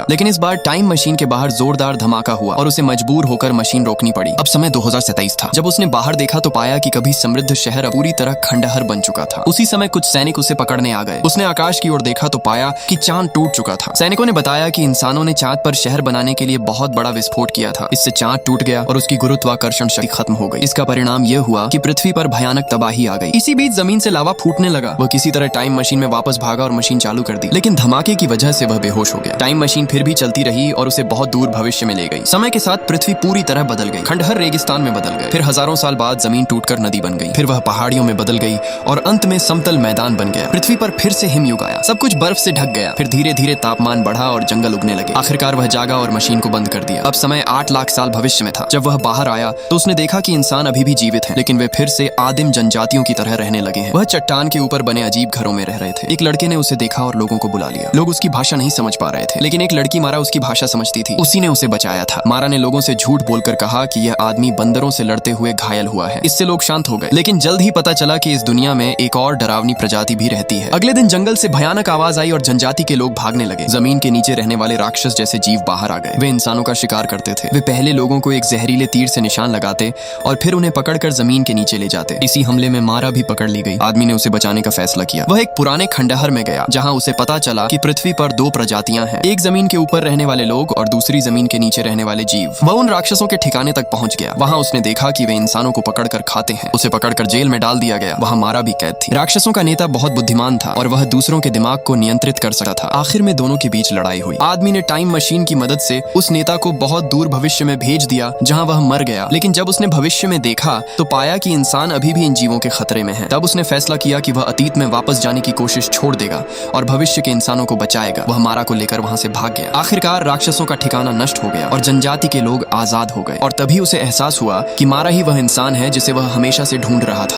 लेकिन इस बार time machine के बाहर जोरदार धमाका हुआ और उसे मजबूर होकर मशीन रोकनी पड़ी। अब समय 2027 था। जब उसने बाहर देखा तो पाया कि कभी समृद्ध शहर अब पूरी तरह खंडहर बन चुका था। उसी समय कुछ सैनिक उसे पकड़ने आ गए। उसने आकाश की ओर देखा तो पाया कि चांद टूट चुका था। सैनिकों ने बताया कि इंसानों ने चांद पर शहर बनाने के लिए बहुत बड़ा विस्फोट किया था। इससे चांद टूट गया और उसकी गुरुत्वाकर्षण शक्ति खत्म हो गई। इसका परिणाम यह हुआ कि पृथ्वी पर भयानक तबाही आ गई। इसी बीच जमीन से लावा फूटने लगा। वह किसी तरह टाइम मशीन में वापस भागा और मशीन चालू कर दी, लेकिन धमाके की वजह से वह बेहोश हो गया। टाइम मशीन फिर भी चलती रही और उसे बहुत दूर भविष्य में ले गई। समय के साथ पृथ्वी पूरी तरह बदल गई। खंडहर रेगिस्तान में बदल गए। फिर हजारों साल बाद जमीन टूटकर नदी बन गई। फिर वह पहाड़ियों में बदल गई और अंत में समतल मैदान बन गया। पृथ्वी पर फिर से हिमयुग आया। सब कुछ बर्फ से ढक गया। फिर धीरे धीरे तापमान बढ़ा और जंगल उगने लगे। आखिरकार वह जागा और मशीन को बंद कर दिया। अब समय 8 लाख साल भविष्य में था। जब वह बाहर आया तो उसने देखा कि इंसान अभी भी जीवित हैं, लेकिन वे फिर से आदिम जनजातियों की तरह रहने लगे हैं। वह चट्टान के ऊपर बने अजीब घरों में रह रहे थे। एक लड़के ने उसे देखा और लोगों को बुला लिया। लोग उसकी भाषा नहीं समझ पा रहे थे, लेकिन एक लड़की मारा उसकी भाषा समझती थी। उसी ने उसे बचाया था। मारा ने लोगों से झूठ बोलकर कहा कि यह आदमी बंदरों से लड़ते हुए घायल हुआ है। इससे लोग शांत हो गए, लेकिन जल्द ही पता चला कि इस दुनिया में एक और डरावनी प्रजाति भी रहती है। अगले दिन जंगल से भयानक आवाज आई और जनजाति के लोग भागने लगे। जमीन के नीचे रहने वाले राक्षस जैसे जीव बाहर आ गए। वे इंसानों का शिकार करते थे। वे पहले लोगों को एक जहरीले तीर से निशान लगाते और फिर उन्हें पकड़कर जमीन के नीचे ले जाते। इसी हमले में मारा भी पकड़ ली गई। आदमी ने उसे बचाने का फैसला किया। वह एक पुराने खंडहर में गया, जहाँ उसे पता चला कि पृथ्वी पर 2 प्रजातियां हैं। एक जमीन के ऊपर रहने वाले लोग और दूसरी जमीन के नीचे रहने वाले जीव। वह उन राक्षसों के ठिकाने तक पहुंच गया। वहां उसने देखा कि वे इंसानों को पकड़कर खाते हैं। उसे पकड़कर जेल में डाल दिया गया। वहां मारा भी कैद थी। राक्षसों का नेता बहुत बुद्धिमान था और वह दूसरों के दिमाग को नियंत्रित कर सकता था। आखिर में दोनों के बीच लड़ाई हुई। आदमी ने टाइम मशीन की मदद से उस नेता को बहुत दूर भविष्य में भेज दिया, जहां वह मर गया। लेकिन जब उसने भविष्य में देखा तो पाया कि इंसान अभी भी इन जीवों के खतरे में है। तब उसने फैसला किया कि वह अतीत में वापस जाने की कोशिश छोड़ देगा और भविष्य के इंसानों को बचाएगा। वह मारा को लेकर वहां से भाग गया। आखिरकार राक्षसों का ठिकाना नष्ट हो गया और जनजाति के लोग आजाद हो गए। और तभी उसे एहसास हुआ कि मारा ही वह इंसान है जिसे वह हमेशा से ढूंढ रहा था।